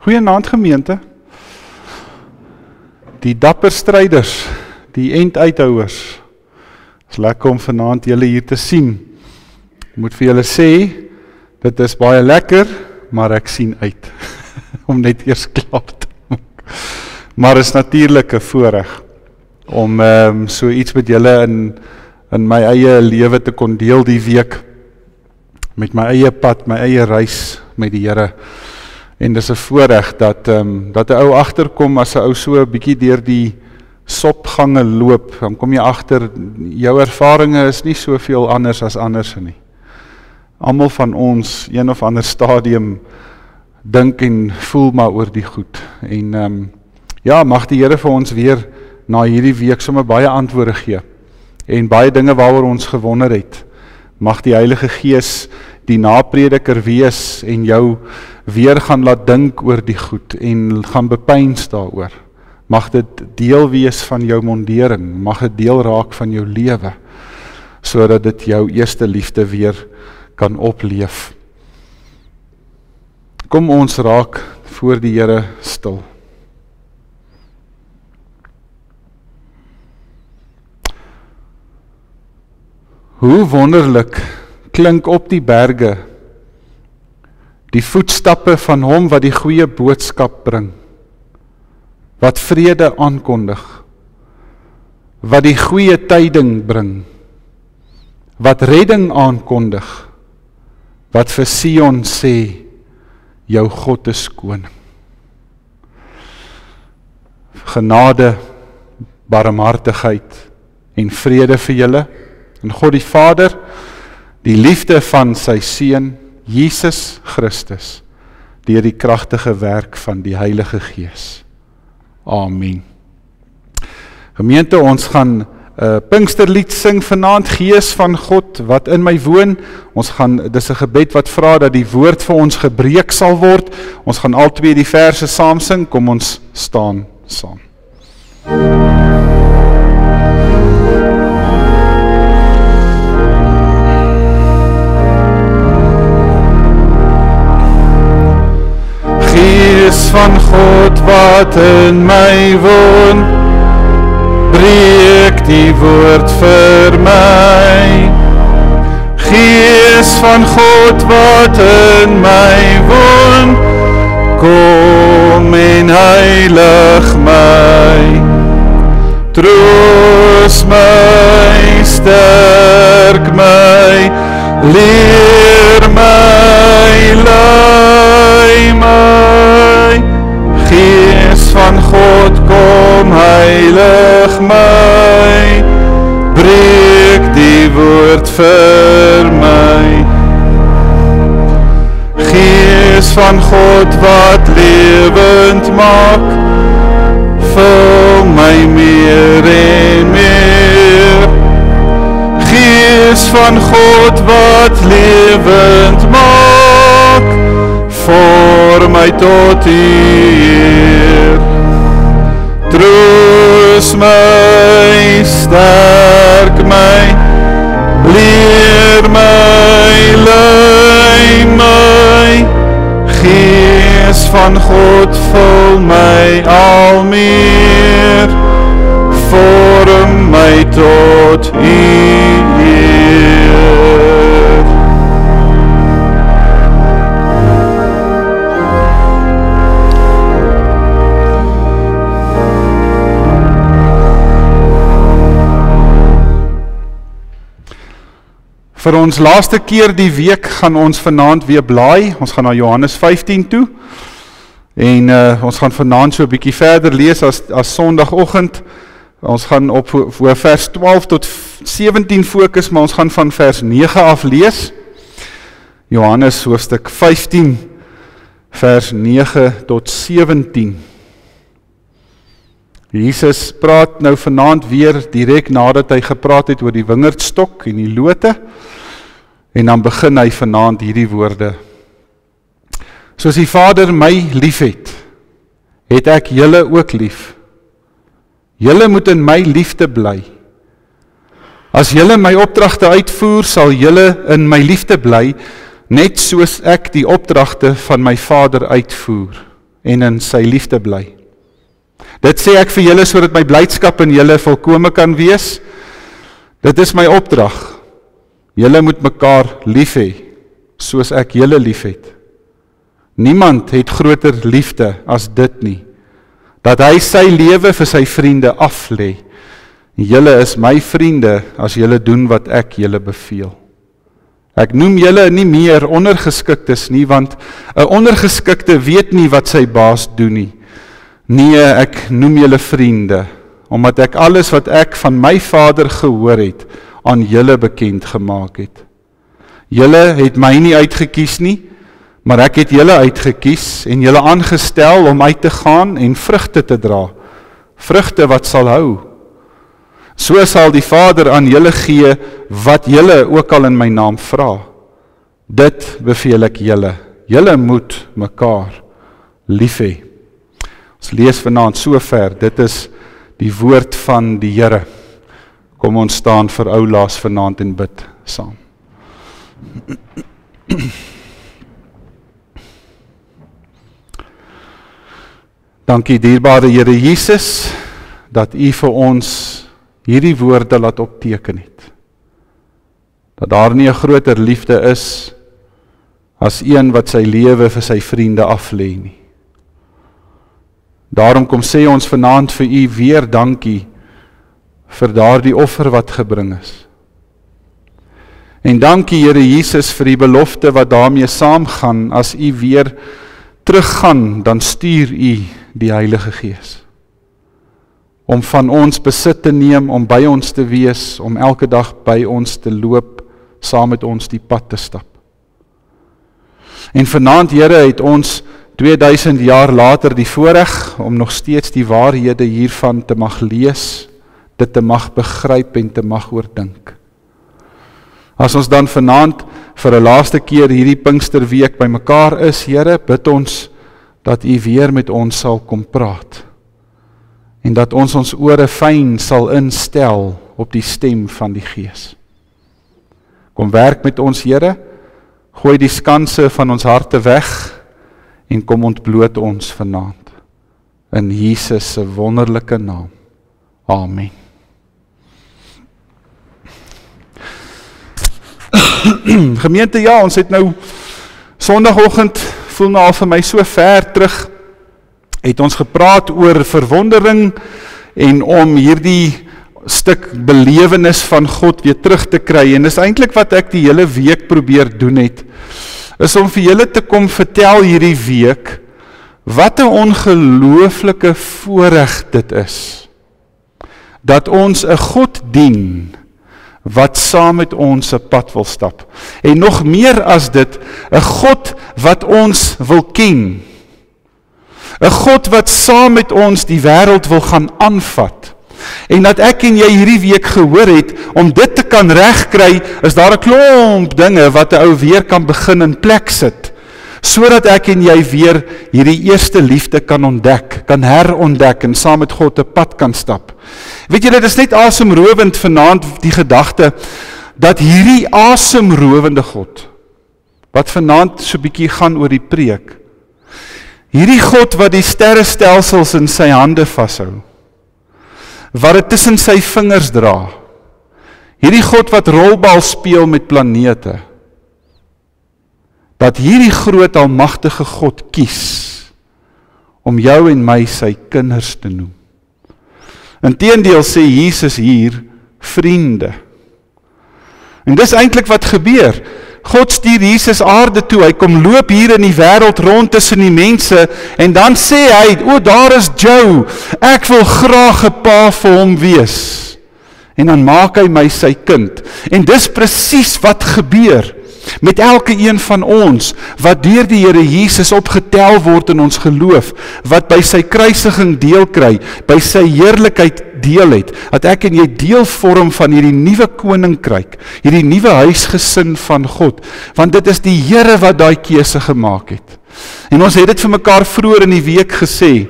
Goeienaand gemeente. Die dapper stryders, die einduithouers. Het is lekker om vanaand julle hier te sien. Ek moet vir julle sê, dit is baie lekker, maar ek sien uit om net eers klaar te maak. Maar is natuurlik 'n voorreg om so iets met julle in my eie lewe te kon deel die week, met my eie pad, my eie reis met die Here. En dis 'n voorreg dat 'n ou agterkom as 'n ou so 'n bietjie deur die sopgange loop, dan kom jy agter, jou ervarings is nie soveel anders as anders nie. Almal van ons, een of ander stadium, dink en voel maar oor die goed. En ja, mag die Here vir ons weer na hierdie week sommer baie antwoorde gee. En baie dinge waaroor ons gewonder het. Mag die Heilige Gees die naprediker wees en jou weer gaan laat dink oor die goed en gaan bepeins daaroor. Mag dit deel wees van jou mondering, mag dit deel raak van jou lewe, sodat dit jou eerste liefde weer kan opleef. Kom ons raak voor die Here stil. Hoe wonderlik klink op die berge die voetstappe van hom wat die goeie boodskap bring, wat vrede aankondig, wat die goeie tyding bring, wat redding aankondig, wat vir Sion sê, jou God is koning. Genade, barmhartigheid en vrede vir julle, en God die Vader, die liefde van sy Seun, Jesus Christus, deur die kragtige werk van die Heilige Gees. Amen. Gemeente, ons gaan Pinksterlied sing vanaand, Gees van God wat in my woon. Ons gaan, dis 'n gebed wat vra dat die woord vir ons gebreek sal word. Ons gaan al twee die verse saam sing, kom ons staan saam. Gees van God wat in my woon, breek die woord vir my. Gees van God wat in my woon, kom en heilig my. Troos my, sterk my, leer my, lei my. Gees van God, kom heilig my, breek die woord vir my. Gees van God wat lewend maak, vul my meer en meer. Gees van God wat lewend maak, vorm my tot eer. Troos my, sterk my, leer my, lei my. Gees van God vul my al meer, vorm my tot eer. Vir ons laaste keer die week gaan ons vanaand weer blaai. Ons gaan na Johannes 15 toe. En ons gaan vanaand so 'n bietjie verder lees as Sondagoggend. Ons gaan op vers 12 tot 17 fokus, maar ons gaan van vers 9 af lees. Johannes hoofstuk 15, vers 9 tot 17. Jesus praat nou vanaand weer direk nadat hy gepraat het oor die wingerdstok en die lote. En dan begin hy vanaand hierdie woorde. Soos die Vader my lief het ek julle ook lief. Julle moet in my liefde bly. As julle my opdragte uitvoer, sal julle in my liefde bly, net soos ek die opdragte van my Vader uitvoer en in sy liefde bly. Dit sê ek vir julle sodat my blydskap in julle volkome kan wees. Dit is my opdrag. Julle moet mekaar lief hê, soos ek julle lief het. Niemand het groter liefde as dit nie, dat hy sy lewe vir sy vriende aflê. Julle is my vriende as julle doen wat ek julle beveel. Ek noem julle nie meer ondergeskiktes nie, want 'n ondergeskikte weet nie wat sy baas doen nie. Nee, ek noem julle vriende, omdat ek alles wat ek van my Vader gehoor het, aan julle bekend gemaak het. Julle het my nie uitgekies nie, maar ek het julle uitgekies en julle aangestel om uit te gaan en vrugte te dra, vrugte wat sal hou. So sal die Vader aan julle gee wat julle ook al in my naam vra. Dit beveel ek julle. Julle moet mekaar lief hê. Ons lees vanaand so ver, dit is die woord van die Here. Kom ons staan vir oulaas vanaand en bid saam. Dankie dierbare Here Jesus, dat U vir ons hierdie woorde laat opteken het. Dat daar nie 'n groter liefde is as een wat sy lewe vir sy vriende aflê nie. Daarom kom sê ons vanaand vir U weer dankie vir daardie offer wat gebring is. En dankie Here Jesus vir die belofte wat daarmee saamgaan, as U weer teruggaan, dan stuur U die Heilige Gees. Om van ons besit te neem, om by ons te wees, om elke dag by ons te loop, saam met ons die pad te stap. En vanaand Here het ons 2000 jaar later die voorreg om nog steeds die waarhede hiervan te mag lees, dit te mag begryp en te mag oordink. As ons dan vanaand vir 'n laaste keer hierdie Pinksterweek by mekaar is, Here, bid ons dat U weer met ons sal kom praat en dat ons ore fyn sal instel op die stem van die Gees. Kom werk met ons, Here, gooi die skanse van ons harte weg en kom ontbloot ons vanaand. In Jesus se wonderlike naam. Amen. Gemeente, ja, ons het nou Sondagoggend, voel nou al vir my so ver terug, het ons gepraat oor verwondering en om hierdie stuk belewenis van God weer terug te kry. En dis eintlik wat ek die hele week probeer doen het, is om vir julle te kom vertel hierdie week, wat 'n ongelooflike voorreg dit is, dat ons 'n God dien, wat saam met ons 'n pad wil stap. En nog meer as dit, 'n God wat ons wil ken. 'n God wat saam met ons die wêreld wil gaan aanvat. En dat ek en jy hierdie week gehoor het, om dit te kan regkry, is daar 'n klomp dinge wat 'n ou weer kan begin in plek sit, sodat ek en jy weer hierdie eerste liefde kan ontdek, kan herontdek en saam met God 'n pad kan stap. Weet julle, dit is net asemrowend vanaand die gedagte, dat hierdie asemrowende God, wat vanaand so 'n bietjie gaan oor die preek, hierdie God wat die sterrestelsels in sy hande vashou, wat dit tussen sy vingers dra, hierdie God wat rolbal speel met planete, dat hierdie groot almagtige God kies om jou en my sy kinders te noem. Inteendeel sê Jesus hier, vriende. En dis eintlik wat gebeur. God stuur Jesus aarde toe, hy kom loop hier in die wêreld rond tussen die mense, en dan sê hy, o, daar is Joe, ek wil graag 'n pa vir hom wees. En dan maak hy my sy kind. En dis presies wat gebeur met elke een van ons, wat deur die Here Jesus opgetel word in ons geloof, wat by sy kruisiging deel kry, by sy heerlikheid deel het, dat ek en jy deel vorm van hierdie nuwe koninkryk, hierdie nuwe huisgesin van God, want dit is die Here wat daai keuse gemaak het. En ons het dit vir mekaar vroeër in die week gesê,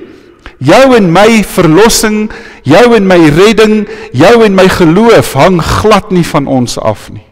jou en my verlossing, jou en my redding, jou en my geloof hang glad nie van ons af nie.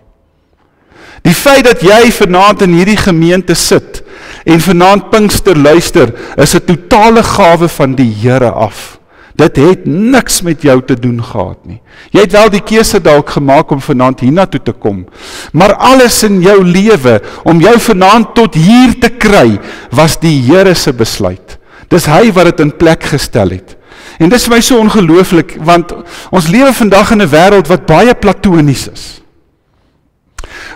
Die feit dat jy vanaand in hierdie gemeente sit, En vanaand Pinkster, luister, is 'n totale gawe van die Here af. Dit het niks met jou te doen gehad nie. Jy het wel die keuse dalk gemaak om vanaand hiernatoe te kom, maar alles in jou lewe, om jou vanaand tot hier te kry, was die Here se besluit. Dis hy wat dit in plek gestel het. En dis vir my so ongelooflik, want ons lewe vandag in 'n wêreld wat baie platonies is.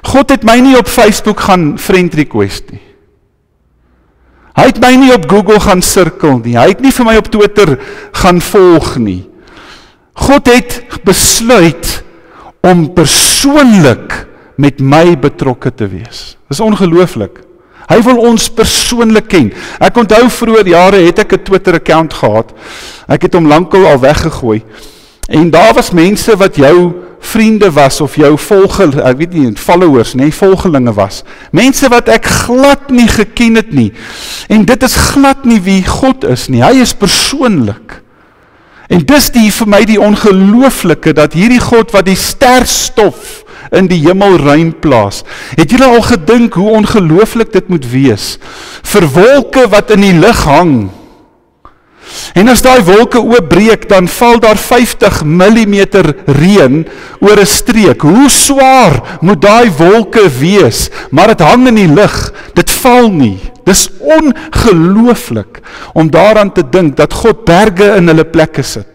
God het my nie op Facebook gaan friend request nie. Hy het my nie op Google gaan sirkel nie. Hy het nie vir my op Twitter gaan volg nie. God het besluit om persoonlik met my betrokke te wees. Dis ongelooflik. Hy wil ons persoonlik ken. Ek onthou vroeër jare het ek 'n Twitter-account gehad. Ek het hom lankal al weggegooi. En daar was mense wat jou vriende was, of jou ek weet nie, followers, nee, volgelinge was. Mense wat ek glad nie geken het nie. En dit is glad nie wie God is nie. Hy is persoonlik. En dis vir my die ongelooflike, dat hierdie God wat die sterstof in die hemelruim plaas. Het julle al gedink hoe ongelooflik dit moet wees? Vir wolke wat in die lug hang. En as daai wolke oopbreek, dan val daar 50 mm reën oor 'n streek. Hoe swaar moet daai wolke wees? Maar dit hang in die lug, dit val nie. Dis ongelooflik om daaraan te dink dat God berge in hulle plekke sit.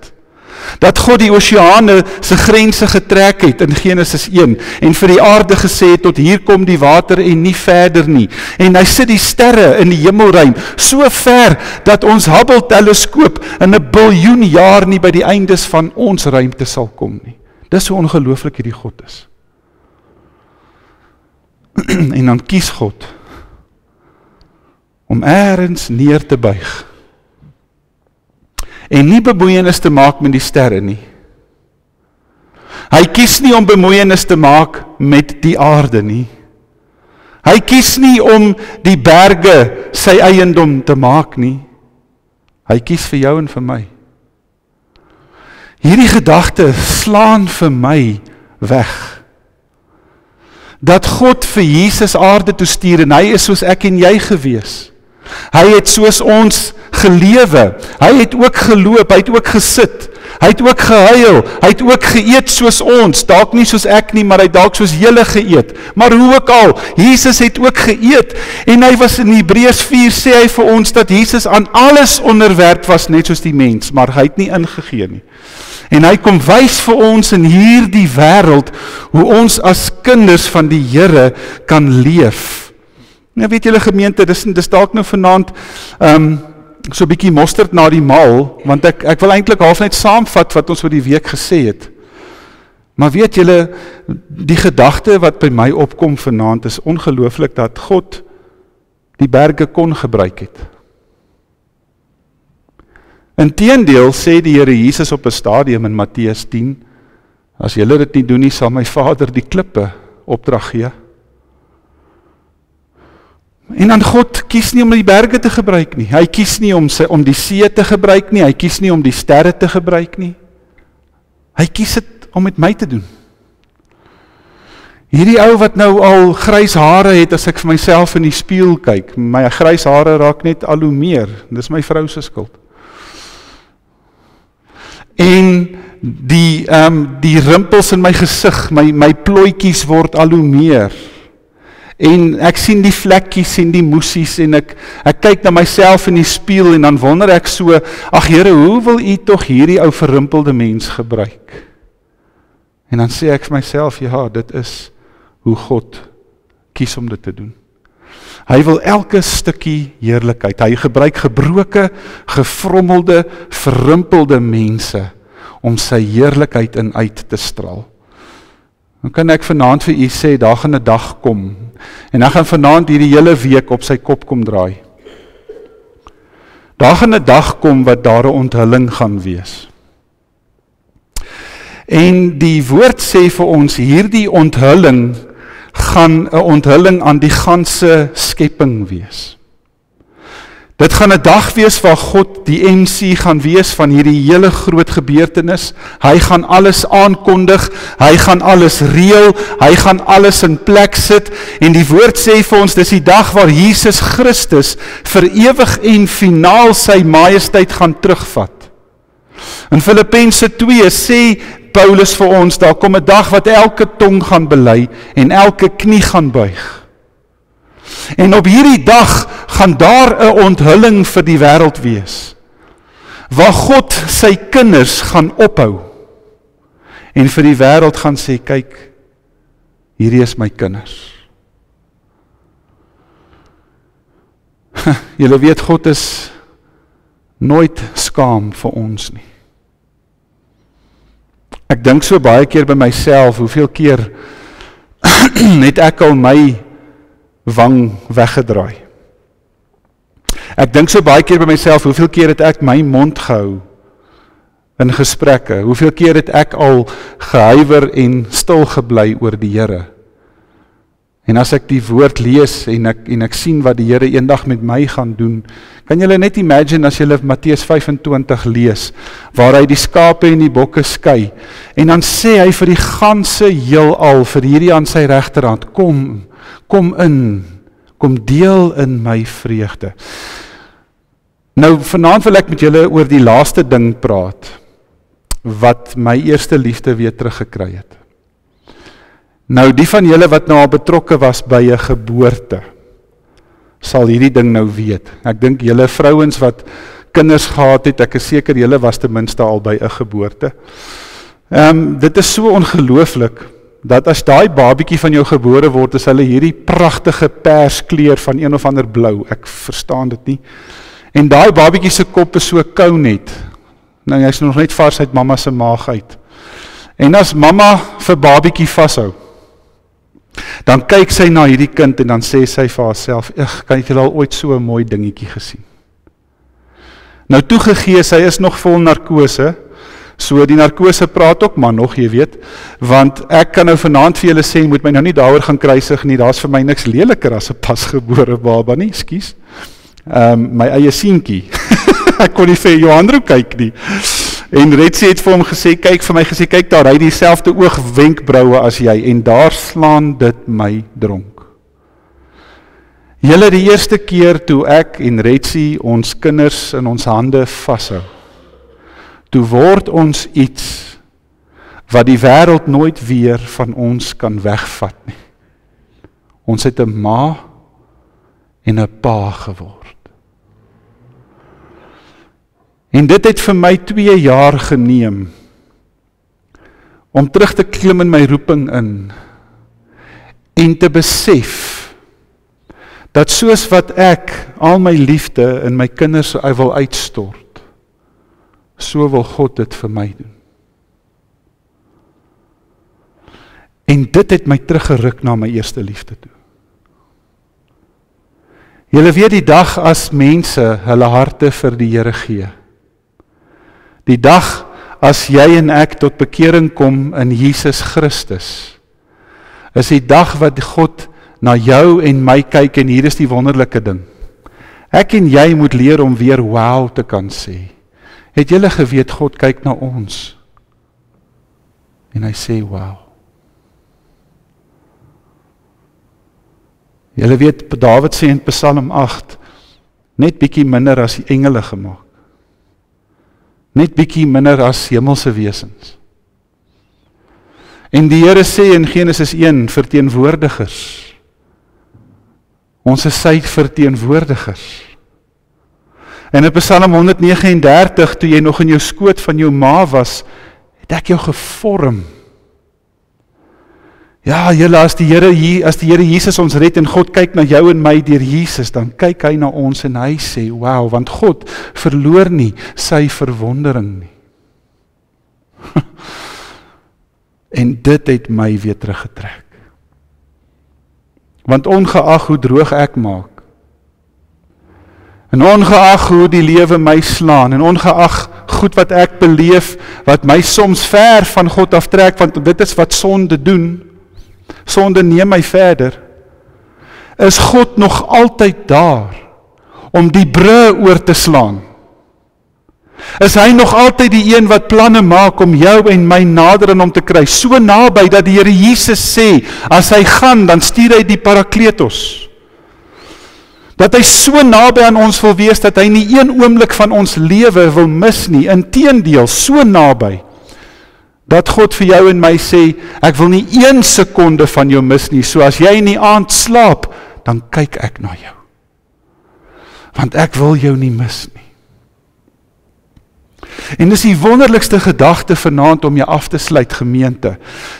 Dat God die oseane se grense getrek het in Genesis 1 en vir die aarde gesê het, tot hier kom die water en nie verder nie. En hy sit die sterre in die hemelruim so ver dat ons Hubble-teleskoop in 'n biljoen jaar nie by die eindes van ons ruimte sal kom nie. Dis hoe ongelooflik hierdie God is. En dan kies God om eers neer te buig en nie bemoeienis te maak met die sterre nie. Hy kies nie om bemoeienis te maak met die aarde nie. Hy kies nie om die berge sy eiendom te maak nie. Hy kies vir jou en vir my. Hierdie gedagte slaan vir my weg. Dat God vir Jesus aarde toe stuur en hy is soos ek en jy gewees. Hy het soos ons gelewe, hy het ook geloop, hy het ook gesit, hy het ook gehuil, hy het ook geëet soos ons, dalk nie soos ek nie, maar hy dalk soos julle geëet, maar hoe ook al, Jesus het ook geëet, en hy was in Hebreërs 4, sê hy vir ons, dat Jesus aan alles onderwerp was, net soos die mens, maar hy het nie ingegee nie. En hy kom wys vir ons in hierdie wêreld, hoe ons as kinders van die Here kan leef. Nou weet julle gemeente, dis dalk nou vanaand so 'n bietjie mosterd na die maal, want ek wil eintlik half net saamvat wat ons oor die week gesê het. Maar weet julle, die gedagte wat by my opkom vanaand is ongelooflik dat God die berge kon gebruik het. Inteendeel sê die Here Jesus op 'n stadium in Matteus 10, as julle dit nie doen nie, sal my Vader die klippe opdrag gee. En dan God kies nie om die berge te gebruik nie. Hy kies nie om die see te gebruik nie. Hy kies nie om die sterre te gebruik nie. Hy kies dit om met my te doen. Hierdie ou wat nou al grys hare het, as ek vir myself in die spieël kyk, my grys hare raak net al hoe meer. Dis my vrou se skuld. En die rimpels in my gesig, my plooitjies word al hoe meer. En ek sien die vlekkies en die moesies en ek kyk na myself in die spieël en dan wonder ek so, ag Here, hoe wil U tog hierdie ou verrimpelde mens gebruik? En dan sê ek vir myself, ja, dit is hoe God kies om dit te doen. Hy wil elke stukkie heerlikheid. Hy gebruik gebroke, gefrommelde, verrimpelde mense om sy heerlikheid in uit te straal. Dan kan ek vanaand vir u sê, daar gaan 'n dag kom, en hy gaan vanaand hierdie hele week op sy kop kom draai. Daar gaan 'n dag kom wat daar 'n onthulling gaan wees. En die woord sê vir ons, hierdie onthulling gaan 'n onthulling aan die ganse skepping wees. Dit gaan 'n dag wees waar God die MC gaan wees van hierdie hele groot gebeurtenis. Hy gaan alles aankondig, hy gaan alles reël, hy gaan alles in plek sit, en die woord sê vir ons, dis die dag waar Jesus Christus vir ewig en finaal sy majesteit gaan terugvat. In Filippense 2 sê Paulus vir ons, daar kom 'n dag wat elke tong gaan bely en elke knie gaan buig. En op hierdie dag gaan daar 'n onthulling vir die wêreld wees, waar God sy kinders gaan ophou, en vir die wêreld gaan sê, kyk, hierdie is my kinders. Julle weet, God is nooit skaam vir ons nie. Ek dink so baie keer by myself, hoeveel keer het ek al my wang weggedraai. Ek dink so baie keer by myself, hoeveel keer het ek my mond gehou in gesprekke, hoeveel keer het ek al gehuiwer en stil gebly oor die Here. En as ek die woord lees en ek sien wat die Here eendag met my gaan doen, kan julle net imagine as julle Matteus 25 lees, waar hy die skape en die bokke skei, en dan sê hy vir die ganse heelal, vir hierdie aan sy regterhand, kom in, kom deel in my vreugde. Nou, vanaand wil ek met julle oor die laaste ding praat, wat my eerste liefde weer teruggekry het. Nou, die van julle wat nou al betrokke was by 'n geboorte, sal hierdie ding nou weet. Ek dink julle vrouens wat kinders gehad het, ek is seker julle was ten minste al by 'n geboorte. Dit is so ongelooflik, dat as daai babietjie van jou gebore word, is hulle hierdie pragtige perskleur van een of ander blou, ek verstaan dit nie, en daai babietjie se kop is so kou net, nou hy's nog net vars uit mamma se maag uit, en as mamma vir babietjie vashou, dan kyk sy na hierdie kind, en dan sê sy vir haarself, kan jy al ooit so 'n mooi dingetjie gesien? Nou toegegee, sy is nog vol narkose, so die narkose praat ook maar nog, jy weet, want ek kan nou vanaand vir julle sê, moet my nou nie daaroor gaan kruisig nie, daar's vir my niks leliker as 'n pasgebore baba nie, skus. My eie seentjie. Ek kon nie vir Johanro kyk nie. En Retsie het vir hom gesê, kyk daar, hy het dieselfde oogwenkbroue as jy, en daar slaan dit my dronk. Julle, die eerste keer toe ek en Retsie ons kinders in ons hande vashou, toe word ons iets wat die wêreld nooit weer van ons kan wegvat nie. Ons het 'n ma en 'n pa geword. En dit het vir my 2 jaar geneem om terug te klim in my roeping in en te besef dat soos wat ek al my liefde in my kinders wil uitstort, so wil God dit vir my doen. En dit het my teruggeruk na my eerste liefde toe. Julle weet die dag as mense hulle harte vir die Here gee. Die dag as jy en ek tot bekering kom in Jesus Christus, is die dag wat God na jou en my kyk, en hier is die wonderlike ding. Ek en jy moet leer om weer wow te kan sê. Het julle geweet, God kyk na ons, en hy sê wow. Julle weet, Dawid sê in Psalm 8, net bietjie minder as die engele gemaak. Net bietjie minder as hemelse wesens. En die Here sê in Genesis 1, verteenwoordigers. Ons is sy verteenwoordigers. En in Psalm 139, toe jy nog in jou skoot van jou ma was, het ek jou gevorm. Ja, julle, as die Here Jesus ons red en God kyk na jou en my deur Jesus, dan kyk hy na ons en hy sê, wow, want God verloor nie sy verwondering nie. En dit het my weer teruggetrek. Want ongeag hoe droog ek maak, en ongeag hoe die lewe my slaan, en ongeag goed wat ek beleef, wat my soms ver van God aftrek, want dit is wat sonde doen, sonde neem my verder, is God nog altyd daar, om die brûe oor te slaan? Is hy nog altyd die een wat planne maak om jou en my nader aan hom te kry, so naby dat die Here Jesus sê, as hy gaan, dan stuur hy die Parakletos. Dat hy so naby aan ons wil wees, dat hy nie een oomblik van ons lewe wil mis nie, inteendeel, so naby, dat God vir jou en my sê, ek wil nie 1 sekonde van jou mis nie, so as jy in die aand slaap, dan kyk ek na jou. Want ek wil jou nie mis nie. En dis die wonderlikste gedagte vanaand om jou af te sluit, gemeente,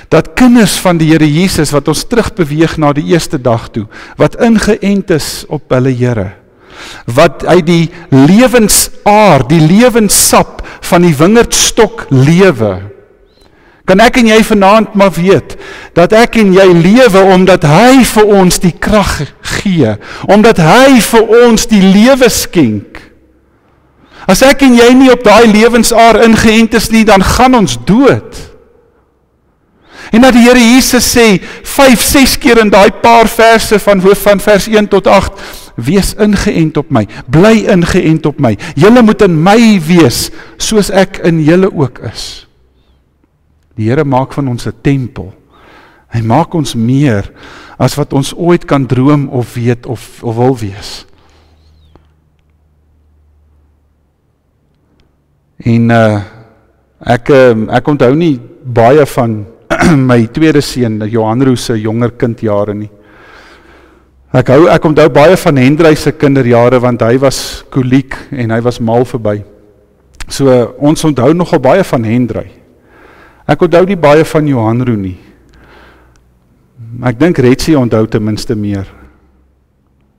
dat kinders van die Here Jesus, wat ons terugbeweeg na die eerste dag toe, wat ingeënt is op hulle Here, wat uit die lewensaar, die lewenssap van die wingerdstok lewe, kan ek en jy vanaand maar weet, dat ek en jy lewe, omdat hy vir ons die krag gee, omdat hy vir ons die lewe skenk. As ek en jy nie op daai lewensaar ingeënt is nie, dan gaan ons dood. En dat die Here Jesus sê, 5-6 keer in daai paar verse van vers 1 tot 8, wees ingeënt op my, bly ingeënt op my, julle moet in my wees, soos ek in julle ook is. Die Here maak van ons 'n tempel. Hy maak ons meer as wat ons ooit kan droom of weet of wil wees. En ek onthou nie baie van my tweede seun, Johan Roos se jonger kindjare nie. Ek onthou baie van Hendrey se kinderjare, want hy was koliek en hy was mal verby. So ons onthou nogal baie van Hendrey. Ek onthou nie baie van Johan Roos nie. Ek dink Retsie onthou ten minste meer.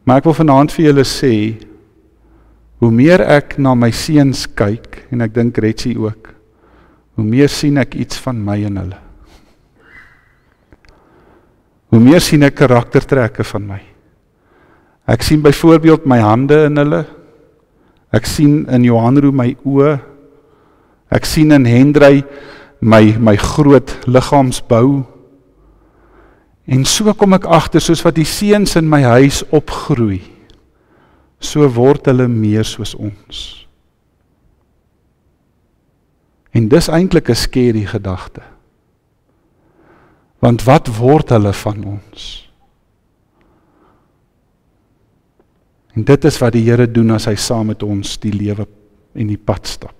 Maar ek wil vanaand vir julle sê, hoe meer ek na my seuns kyk, en ek dink Retsie ook, hoe meer sien ek iets van my in hulle. Hoe meer sien ek karaktertrekke van my. Ek sien byvoorbeeld my hande in hulle, ek sien in Johan Roos my oë, ek sien in Hendrey my groot liggaamsbou, en so kom ek agter, soos wat die seuns in my huis opgroei, so word hulle meer soos ons. En dis eintlik 'n scary gedagte. Want wat word hulle van ons? En dit is wat die Here doen as hy saam met ons die lewe en die pad stap.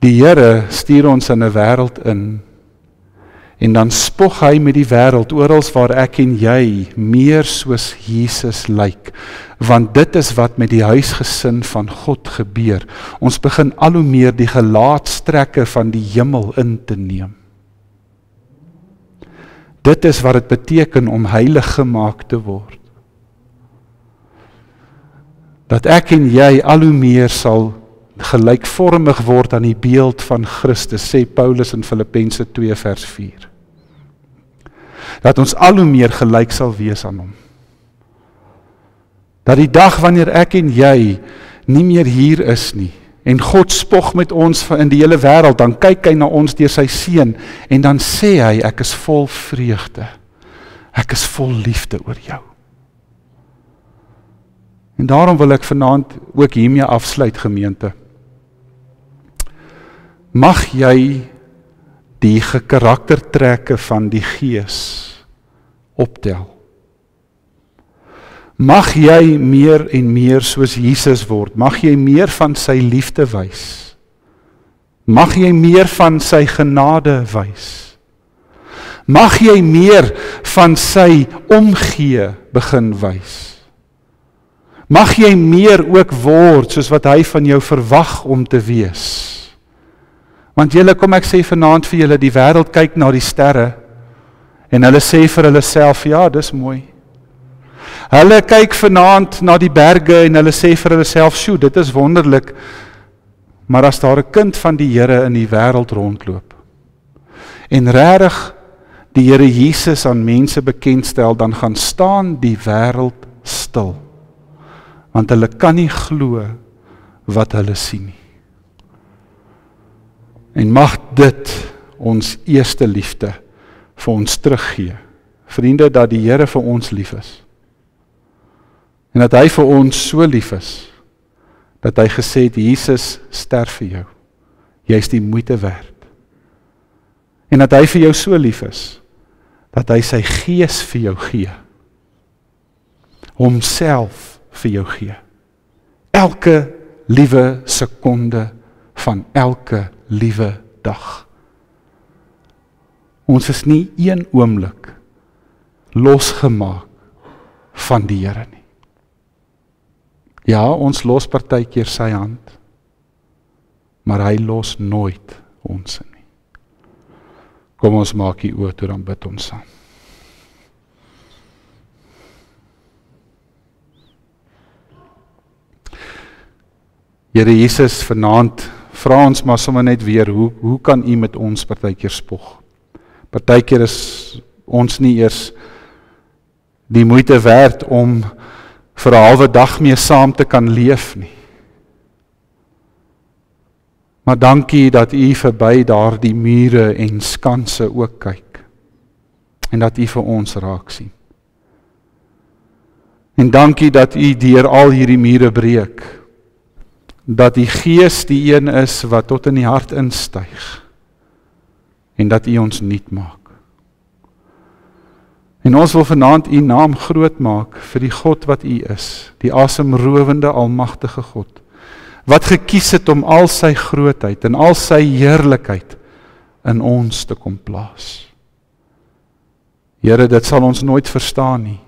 Die Here stuur ons in 'n wêreld in, en dan spog hy met die wêreld orals waar ek en jy meer soos Jesus lyk, want dit is wat met die huisgesin van God gebeur. Ons begin al hoe meer die gelaatstrekke van die hemel in te neem. Dit is wat dit beteken om heilig gemaak te word. Dat ek en jy al hoe meer sal gelykvormig word aan die beeld van Christus, sê Paulus in Filippense 2 vers 4. Dat ons al hoe meer gelyk sal wees aan hom. Dat die dag wanneer ek en jy nie meer hier is nie, en God spog met ons in die hele wêreld, dan kyk hy na ons deur sy seun, en dan sê hy, ek is vol vreugde, ek is vol liefde oor jou. En daarom wil ek vanaand ook hiermee afsluit, gemeente. Mag jy die karaktertrekke van die Gees optel. Mag jy meer en meer soos Jesus word. Mag jy meer van sy liefde wys. Mag jy meer van sy genade wys. Mag jy meer van sy omgee begin wys. Mag jy meer ook word soos wat hy van jou verwag om te wees. Want julle, kom ek sê vanaand vir julle, die wêreld kyk na die sterre en hulle sê vir hulle self, ja, dis mooi. Hulle kyk vanaand na die berge en hulle sê vir hulle self, sjoe, dit is wonderlik, maar as daar 'n kind van die Here in die wêreld rondloop en regtig die Here Jesus aan mense bekendstel, dan gaan staan die wêreld stil. Want hulle kan nie glo wat hulle sien nie. En mag dit ons eerste liefde vir ons teruggee. Vriende, dat die Here vir ons lief is. En dat hy vir ons so lief is, dat hy gesê het, Jesus sterf vir jou. Jy is die moeite werd. En dat hy vir jou so lief is, dat hy sy gees vir jou gee. Homself vir jou gee. Elke liewe sekonde van elke liewe dag. Ons is nie een oomblik losgemaak van die Here nie. Ja, ons los partykeer sy hand, maar hy los nooit ons nie. Kom ons maak die oë toe, dan bid ons saam. Here Jesus, vanaand vra ons maar sommer net weer, hoe kan U met ons partykeer spog? Partykeer is ons nie eers die moeite werd om vir 'n halwe dag mee saam te kan leef nie. Maar dankie dat U verby daardie mure en skanse ook kyk. En dat U vir ons raak sien. En dankie dat U deur al hierdie mure breek. Dat die Gees die een is wat tot in die hart instyg. En dat U ons nuut maak. En ons wil vanaand U naam groot maak vir die God wat U is, die asemrowende almagtige God, wat gekies het om al sy grootheid en al sy heerlikheid in ons te kom plaas. Here, dit sal ons nooit verstaan nie,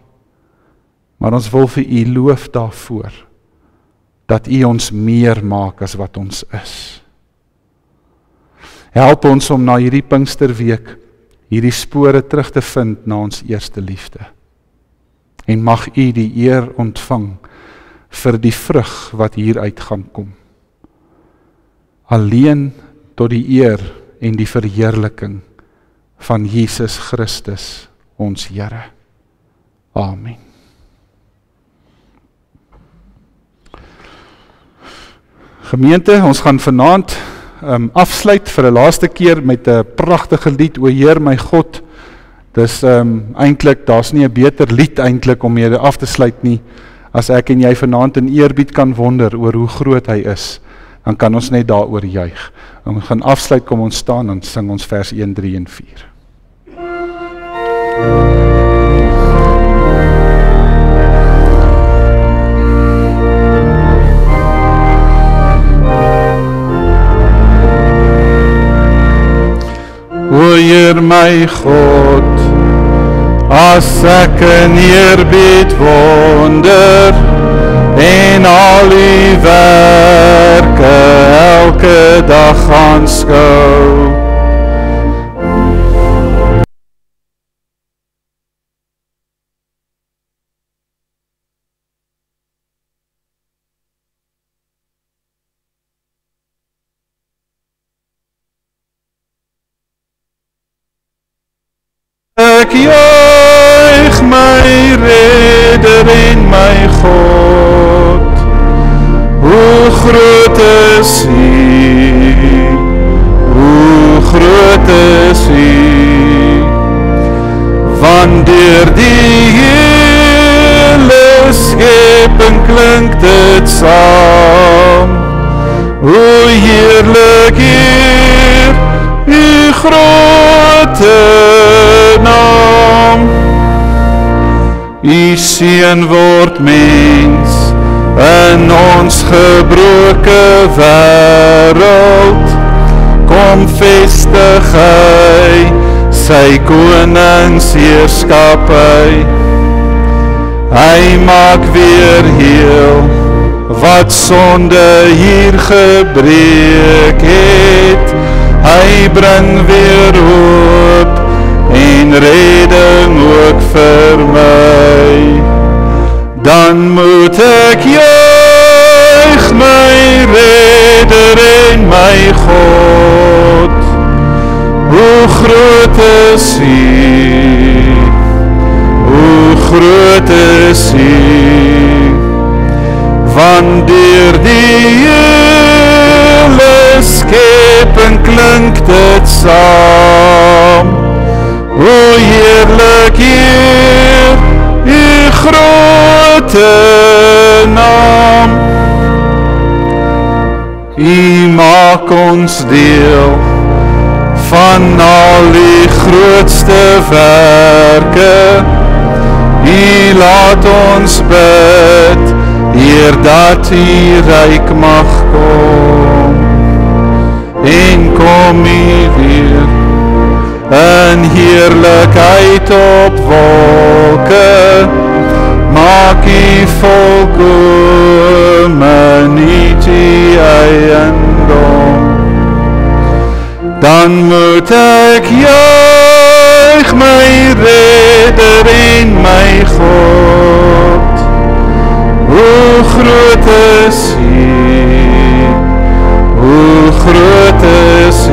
maar ons wil vir U loof daarvoor, dat U ons meer maak as wat ons is. Help ons om na hierdie Pinksterweek hierdie spore terug te vind na ons eerste liefde. En mag U die eer ontvang vir die vrug wat hieruit gaan kom. Alleen tot die eer en die verheerliking van Jesus Christus, ons Here. Amen. Gemeente, ons gaan vanaand afsluit vir 'n laaste keer met 'n pragtige lied, O Heer my God. Dis eintlik, daar's nie 'n beter lied eintlik om mee af te sluit nie, as ek en jy vanaand in eerbied kan wonder oor hoe groot hy is, dan kan ons net daaroor juig. Ons gaan afsluit, kom ons staan en sing ons vers 1, 3 en 4. O Heer my God, as ek in eerbied wonder en al U werke elke dag aanskou. Ek juig my Redder en my God, hoe groot is U, hoe groot is U, want deur die hele skepping klink dit saam, hoe heerlik Heer, U grote naam. U Seun word mens in ons gebroke wêreld, kom vestig hy sy koningsheerskappy. Hy maak weer heel wat sonde hier gebreek het. Hy bring weer hoop en redding ook vir my. Dan moet ek juig my Redder en my God, hoe groot is U, hoe groot is U, want deur die hele skepping klink dit saam, o heerlik Heer, U grote naam. U maak ons deel van al die grootste werke. U laat ons bid, Heer, dat U ryk mag kom. En kom U weer in heerlikheid op wolke. Maak U volkome niet U eiendom. Dan moet ek juig my Redder en my God. Hoe groot is U, hoe groot is U,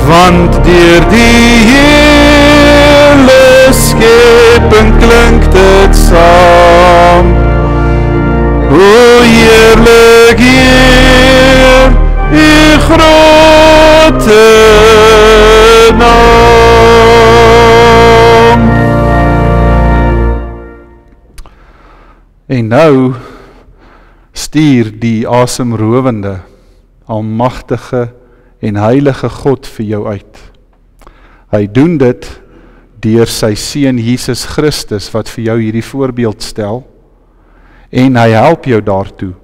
want deur die hele skepping klink dit saam. Hoe heerlik Heer, U grote naam. En nou stuur die asemrowende, almagtige en heilige God vir jou uit. Hy doen dit deur sy Seun Jesus Christus wat vir jou hierdie voorbeeld stel, en hy help jou daartoe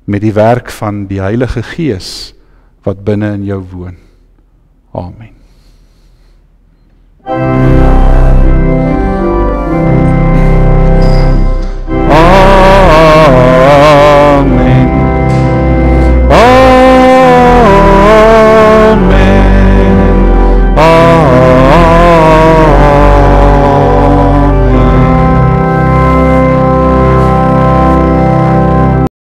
met die werk van die Heilige Gees wat binne in jou woon. Amen.